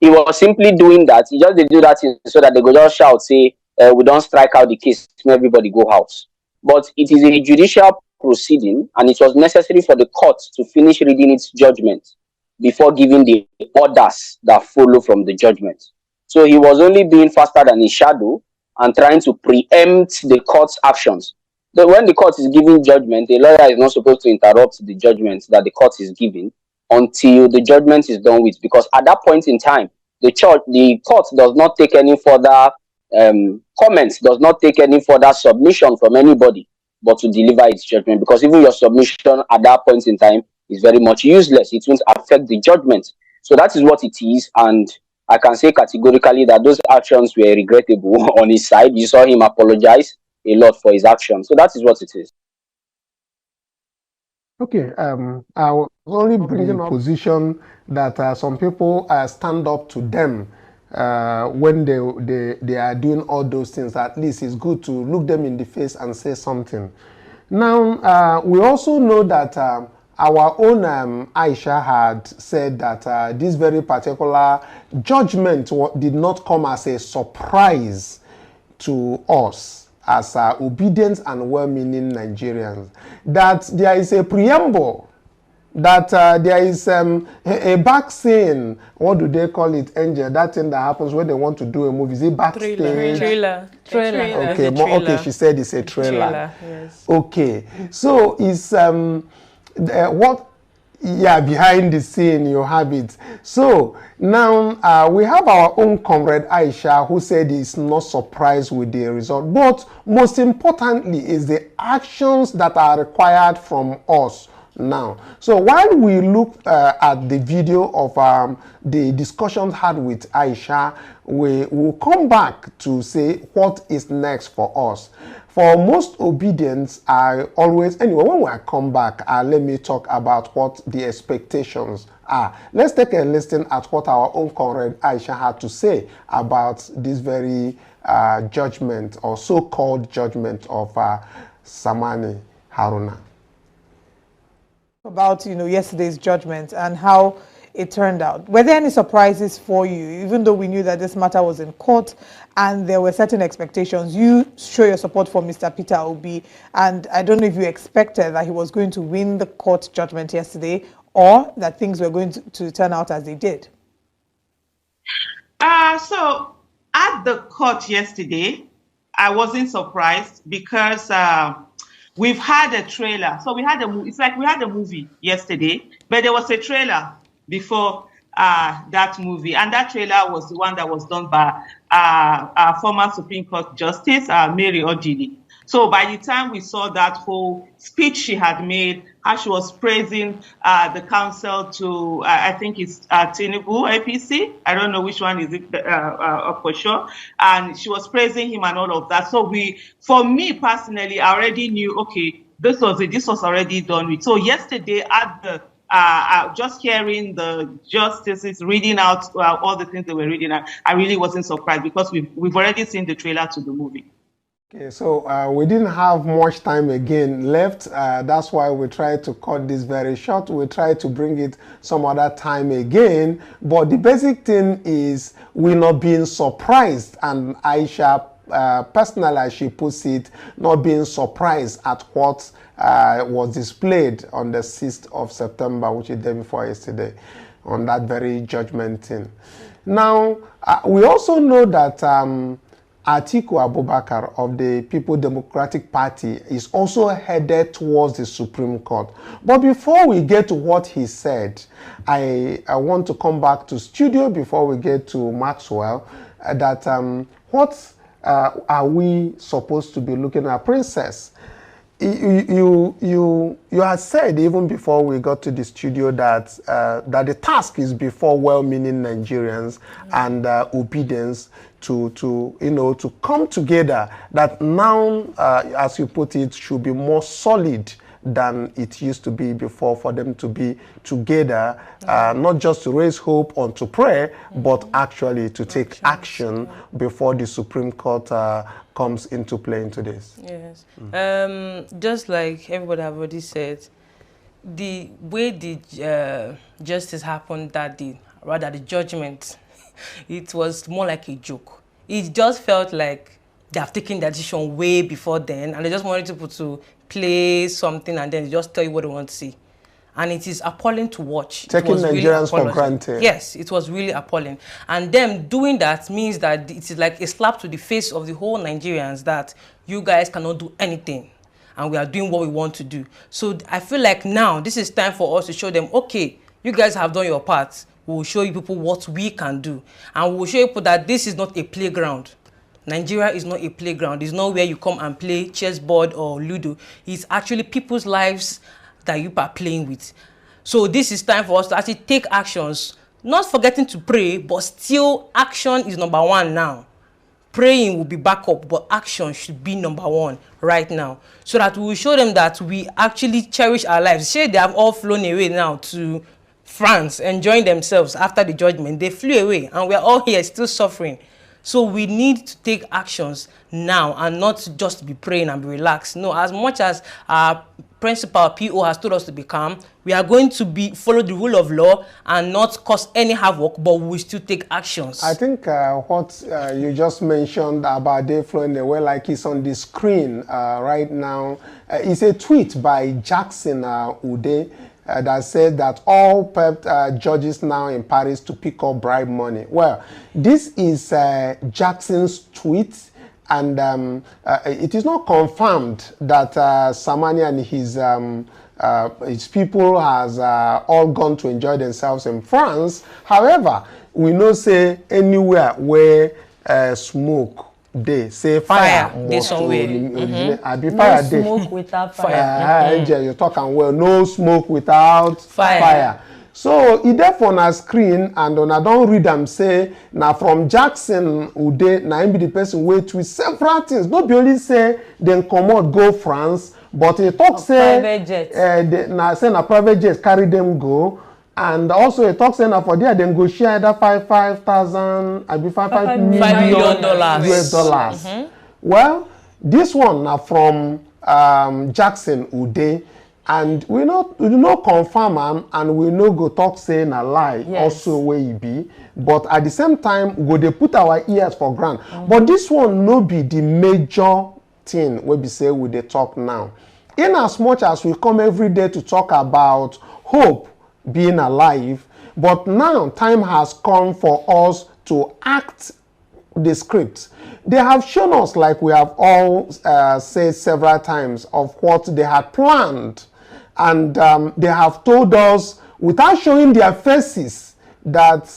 He was simply doing that. He just did do that so that they could just shout, say, we don't strike out the case, everybody go house. But it is a judicial proceeding, and it was necessary for the court to finish reading its judgment before giving the orders that follow from the judgment. So he was only being faster than his shadow and trying to preempt the court's actions. So when the court is giving judgment, a lawyer is not supposed to interrupt the judgment that the court is giving until the judgment is done with, because at that point in time, the court does not take any further comments, does not take any further submission from anybody, but to deliver its judgment, because even your submission at that point in time is very much useless. It won't affect the judgment. So that is what it is, and I can say categorically that those actions were regrettable on his side. You saw him apologize a lot for his actions. So that is what it is. Okay, I will only bring in a position that some people stand up to them when they are doing all those things. At least it's good to look them in the face and say something. Now, we also know that our own Aisha had said that this very particular judgment did not come as a surprise to us as obedient and well-meaning Nigerians. That there is a preamble, that there is a back scene. What do they call it, Angel? That thing that happens when they want to do a movie. Is it backstage? Trailer. Okay, okay, she said it's a trailer. Yes. Okay, so it's behind the scene you have it. So now we have our own comrade Aisha, who said he's not surprised with the result, but most importantly is the actions that are required from us now. So while we look at the video of the discussions had with Aisha, we will come back to say what is next for us. For most obedience, I always, anyway, when I come back, let me talk about what the expectations are. Let's take a listen at what our own comrade Aisha had to say about this very judgment, or so-called judgment of Samani Haruna. About yesterday's judgment and how it turned out. Were there any surprises for you, even though we knew that this matter was in court and there were certain expectations? You show your support for Mr. Peter Obi, and I don't know if you expected that he was going to win the court judgment yesterday, or that things were going to turn out as they did. So at the court yesterday, I wasn't surprised because we've had a trailer. So we had it's like we had a movie yesterday, but there was a trailer before that movie. And that trailer was the one that was done by our former Supreme Court Justice, Mary Ojili. So by the time we saw that whole speech she had made, how she was praising the counsel to, I think it's Tinubu APC. I don't know which one is it for sure. And she was praising him and all of that. So for me personally, I already knew, okay, this was already done with. So yesterday at the just hearing the justices reading out all the things they were reading out, I really wasn't surprised because we've already seen the trailer to the movie. Okay, so we didn't have much time again left. That's why we tried to cut this very short. We tried to bring it some other time again. But the basic thing is we're not being surprised. And Aisha, personally, as she puts it, not being surprised at what was displayed on the 6th of September, which is the day before yesterday, on that very judgment thing. Now, we also know that Atiku Abubakar of the People Democratic Party is also headed towards the Supreme Court. But before we get to what he said, I want to come back to studio before we get to Maxwell, that what are we supposed to be looking at? Princess, you had said even before we got to the studio that that the task is before well-meaning Nigerians and obedience to come together, that now, as you put it, should be more solid than it used to be before, for them to be together, not just to raise hope or to pray, but actually to take action before the Supreme Court comes into play into this. Yes. Just like everybody have already said, the way the justice happened that day, rather the judgment, it was more like a joke. It just felt like they have taken their decision way before then, and they just wanted people to play something and then they just tell you what they want to see. And it is appalling to watch. Taking Nigerians for granted. Yes, it was really appalling. And them doing that means that it is like a slap to the face of the whole Nigerians that you guys cannot do anything and we are doing what we want to do. So I feel like now this is time for us to show them, okay, you guys have done your part. We will show you people what we can do. And we will show people that this is not a playground. Nigeria is not a playground. It's not where you come and play chessboard or Ludo. It's actually people's lives that you are playing with. So this is time for us to actually take actions, not forgetting to pray, but still action is number one now. Praying will be backup, but action should be number one right now, so that we will show them that we actually cherish our lives. Say they have all flown away now to France, enjoying themselves after the judgment. They flew away and we are all here still suffering. So we need to take actions now and not just be praying and be relaxed. No, as much as our principal PO has told us to be calm. We are going to follow the rule of law and not cause any havoc, but we will still take actions. I think what you just mentioned about day flowing the way, like it's on the screen right now, is a tweet by Jackson Ude that said that all PEPT judges now in Paris to pick up bribe money. Well, this is Jackson's tweet. And it is not confirmed that Samani and his people has all gone to enjoy themselves in France. However, we know say anywhere where smoke they say fire. They somewhere. No smoke without fire. You're talking well. No smoke without fire. So he therefore on a screen and on I don't read them say now from Jackson Ude now him be the person wait with several things. Not be only say then come out go France, but he talk say now say na private jet carry them go, and also he talk say now for there then go share that $5,000 $5 million US dollars. Well, this one now from Jackson Ude. And we not confirm am, and we no go talk saying a lie also where he be. But at the same time, go they put our ears for ground. But this one no be the major thing where we say we they talk now. In as much as we come every day to talk about hope being alive, but now time has come for us to act the script. They have shown us, like we have all said several times, of what they had planned. And they have told us, without showing their faces, that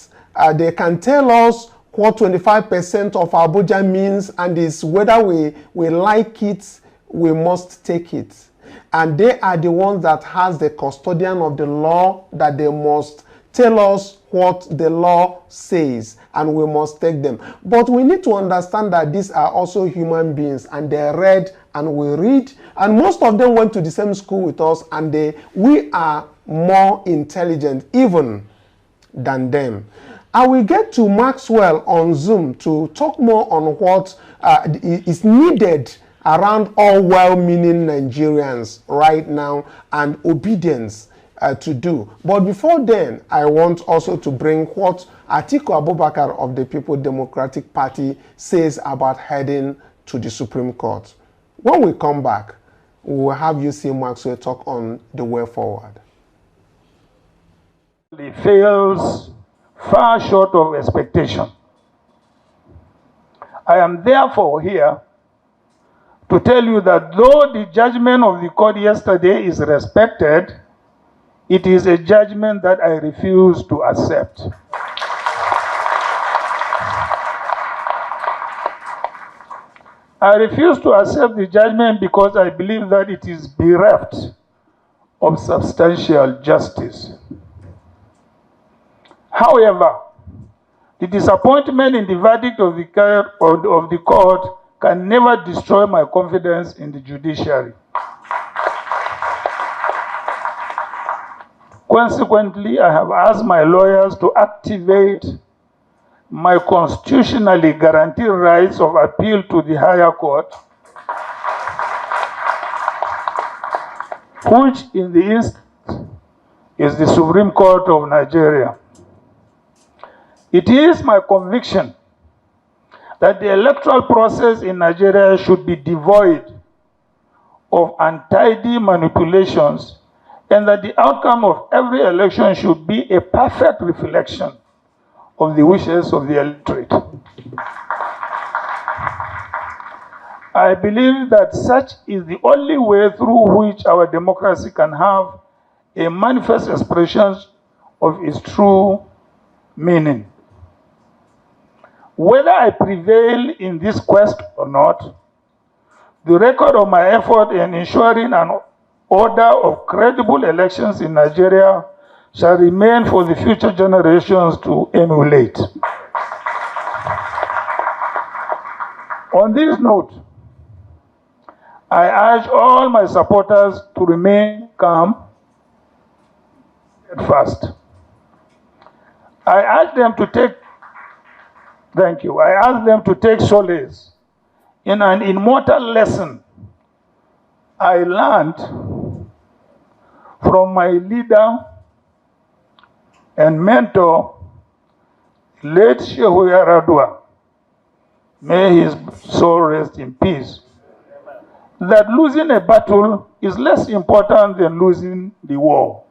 they can tell us what 25% of Abuja means, and is whether we like it, we must take it. And they are the ones that has the custodian of the law, that they must tell us what the law says, and we must take them. But we need to understand that these are also human beings, and they read and we read, and most of them went to the same school with us, and we are more intelligent even than them. I will get to Maxwell on Zoom to talk more on what is needed around all well-meaning Nigerians right now and obedience to do. But before then, I want also to bring what Atiku Abubakar of the People Democratic Party says about heading to the Supreme Court. When we come back, we will have you see Maxwell talk on the way forward. It fails far short of expectation. I am therefore here to tell you that though the judgment of the court yesterday is respected, it is a judgment that I refuse to accept. I refuse to accept the judgment because I believe that it is bereft of substantial justice. However, the disappointment in the verdict of the court can never destroy my confidence in the judiciary. Consequently, I have asked my lawyers to activate my constitutionally guaranteed rights of appeal to the higher court, which in the instance is the Supreme Court of Nigeria. It is my conviction that the electoral process in Nigeria should be devoid of untidy manipulations, and that the outcome of every election should be a perfect reflection of the wishes of the electorate. I believe that such is the only way through which our democracy can have a manifest expression of its true meaning. Whether I prevail in this quest or not, the record of my effort in ensuring an order of credible elections in Nigeria shall remain for the future generations to emulate. On this note, I urge all my supporters to remain calm and fast. I urge them to take solace in an immortal lesson I learned from my leader and mentor, late Shehu Yaradua, may his soul rest in peace, that losing a battle is less important than losing the war.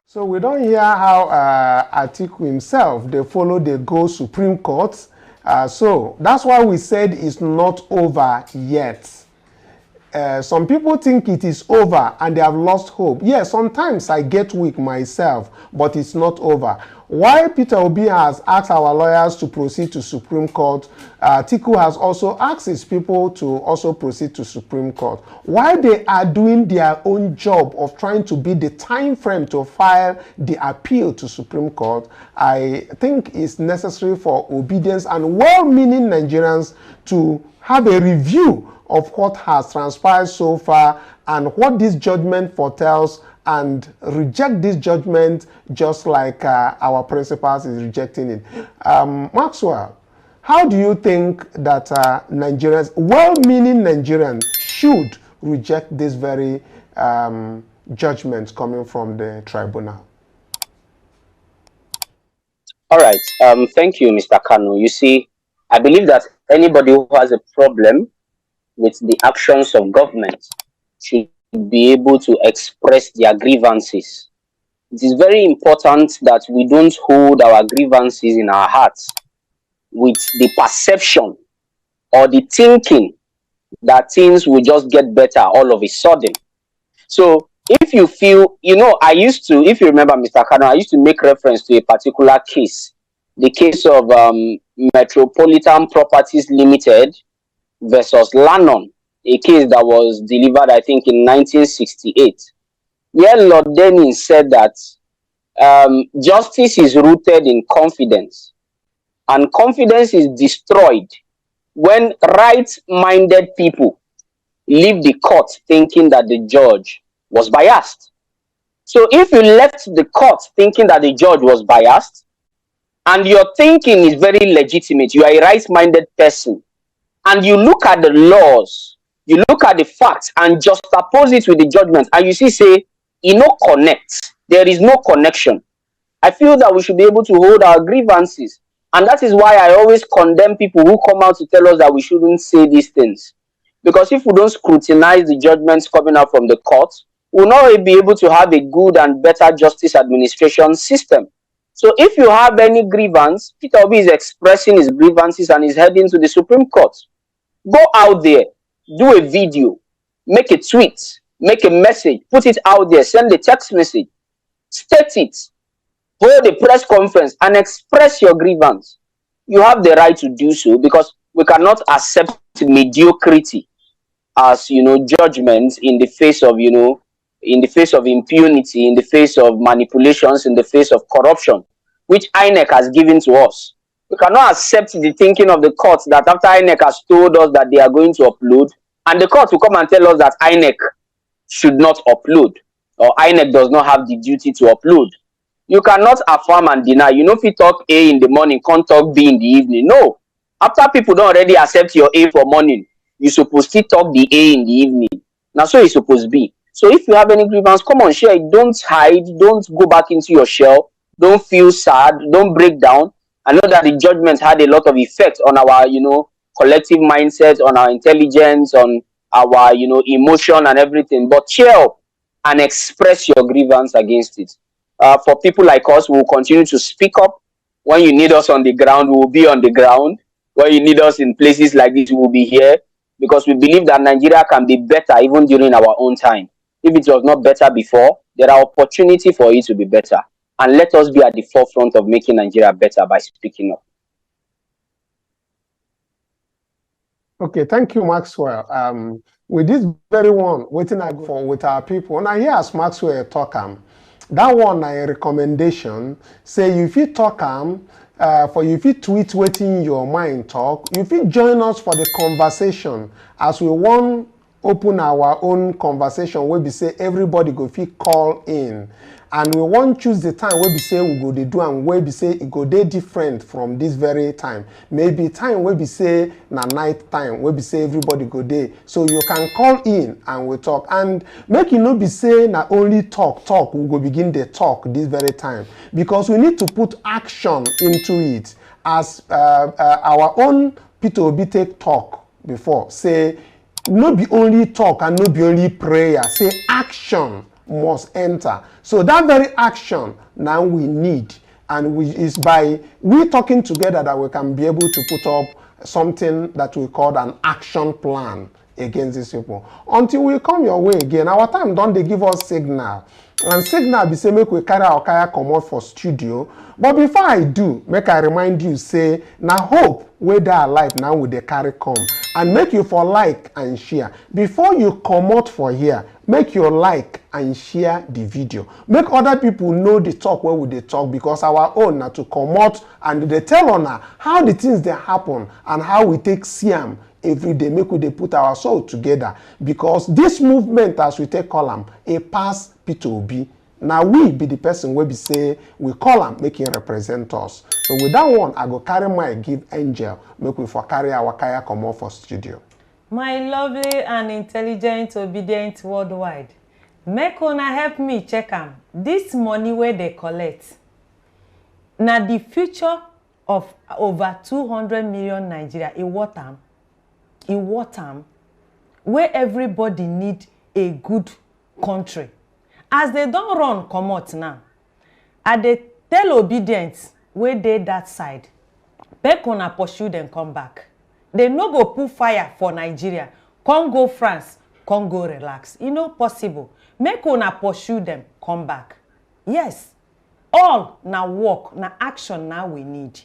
So we don't hear how Atiku himself, they follow the go Supreme Court. So that's why we said it's not over yet. Some people think it is over and they have lost hope. Yes, sometimes I get weak myself, but it's not over. Why Peter Obi has asked our lawyers to proceed to Supreme Court, Atiku has also asked his people to also proceed to Supreme Court. Why they are doing their own job of trying to beat the time frame to file the appeal to Supreme Court, I think it's necessary for obedience and well-meaning Nigerians to have a review of what has transpired so far and what this judgment foretells, and reject this judgment just like our principals is rejecting it. Maxwell, how do you think that Nigerians, well-meaning Nigerians, should reject this very judgment coming from the tribunal? All right. Thank you, Mr. Kanu. You see, I believe that anybody who has a problem with the actions of government should be able to express their grievances. It is very important that we don't hold our grievances in our hearts with the perception or the thinking that things will just get better all of a sudden. So if you feel, you know, I used to, if you remember, Mr. Kanu, I used to make reference to a particular case, the case of Metropolitan Properties Limited versus Lannon, a case that was delivered, I think, in 1968, where Lord Denning said that justice is rooted in confidence, and confidence is destroyed when right-minded people leave the court thinking that the judge was biased. So if you left the court thinking that the judge was biased, and your thinking is very legitimate, you are a right-minded person, and you look at the laws, you look at the facts and juxtapose it with the judgment, and you see, say, you no connect. There is no connection. I feel that we should be able to hold our grievances. And that is why I always condemn people who come out to tell us that we shouldn't say these things. Because if we don't scrutinize the judgments coming out from the court, we'll not be able to have a good and better justice administration system. So if you have any grievance, Peter Obi is expressing his grievances and is heading to the Supreme Court. Go out there, do a video, make a tweet, make a message, put it out there, send a text message, state it, hold a press conference and express your grievance. You have the right to do so, because we cannot accept mediocrity as, you know, judgments in the face of, you know, in the face of impunity, in the face of manipulations, in the face of corruption, which INEC has given to us. We cannot accept the thinking of the court that after INEC has told us that they are going to upload, and the court will come and tell us that INEC should not upload, or INEC does not have the duty to upload. You cannot affirm and deny. You know, if you talk A in the morning, can't talk B in the evening. No. After people don't already accept your A for morning, you're supposed to talk the A in the evening. Now, so it's supposed to be. So if you have any grievance, come on, share it. Don't hide. Don't go back into your shell. Don't feel sad. Don't break down. I know that the judgment had a lot of effect on our, you know, collective mindset, on our intelligence, on our, you know, emotion and everything. But cheer up and express your grievance against it. For people like us, we will continue to speak up. When you need us on the ground, we will be on the ground. When you need us in places like this, we will be here. Because we believe that Nigeria can be better even during our own time. If it was not better before, there are opportunities for it to be better. And let us be at the forefront of making Nigeria better by speaking up. Okay, thank you, Maxwell. With this very one, waiting for with our people, and I hear as Maxwell talk, that one a recommendation, say if you talk, for you if you tweet waiting your mind talk, if you join us for the conversation, as we want open our own conversation where we say everybody go fit call in. and we won't choose the time where we say we go dey do and where we say it go dey different from this very time. Maybe time where we say na night time, where we say everybody go dey. So you can call in and we talk. And make it not be say na only talk, we go begin the talk this very time. Because we need to put action into it. As our own Peter Obi take talk before, say, no be only talk and no be only prayer, say action must enter. So that very action now we need, and is by we talking together that we can be able to put up something that we call an action plan against these people. Until we come your way again, our time don't they give us signal. And signal be say make we carry our kaya come out for studio. But before I do, make I remind you, say, na hope where they are alive now with the carry come. And make you for like and share. Before you come out for here, make you like and share the video. Make other people know the talk where we they talk, because our own na to come out and they tell on how the things they happen and how we take see them every day. Make we they put our soul together, because this movement, as we take call them, a pass P2B. Now we be the person where we say we call him, make him represent us. So with that one, I go carry my give Angel, make we for carry our kaya come off for studio. My lovely and intelligent, obedient worldwide, make una help me check am. This money where they collect, now the future of over 200 million Nigeria, in what time, where everybody need a good country. As they don't run come out now, and they tell obedience where they that side, make una pursue them come back. They no go put fire for Nigeria, come go France, come go relax. You know possible. Make una pursue them come back. Yes, all now work, now action now we need.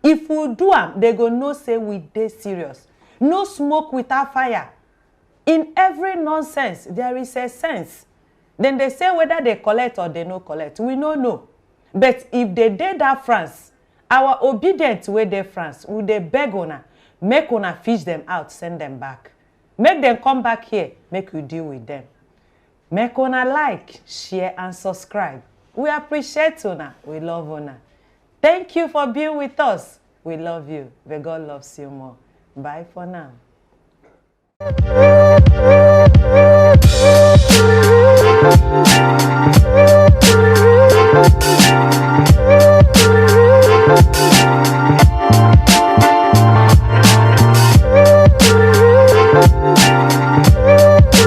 If we do am, they go know say we dey serious. No smoke without fire. In every nonsense, there is a sense. Then they say whether they collect or they no collect. We no know. But if they did that France, our obedient way they France, would they beg una, make una fish them out, send them back. Make them come back here, make we deal with them. Make una like, share, and subscribe. We appreciate una. We love una. Thank you for being with us. We love you. But God loves you more. Bye for now.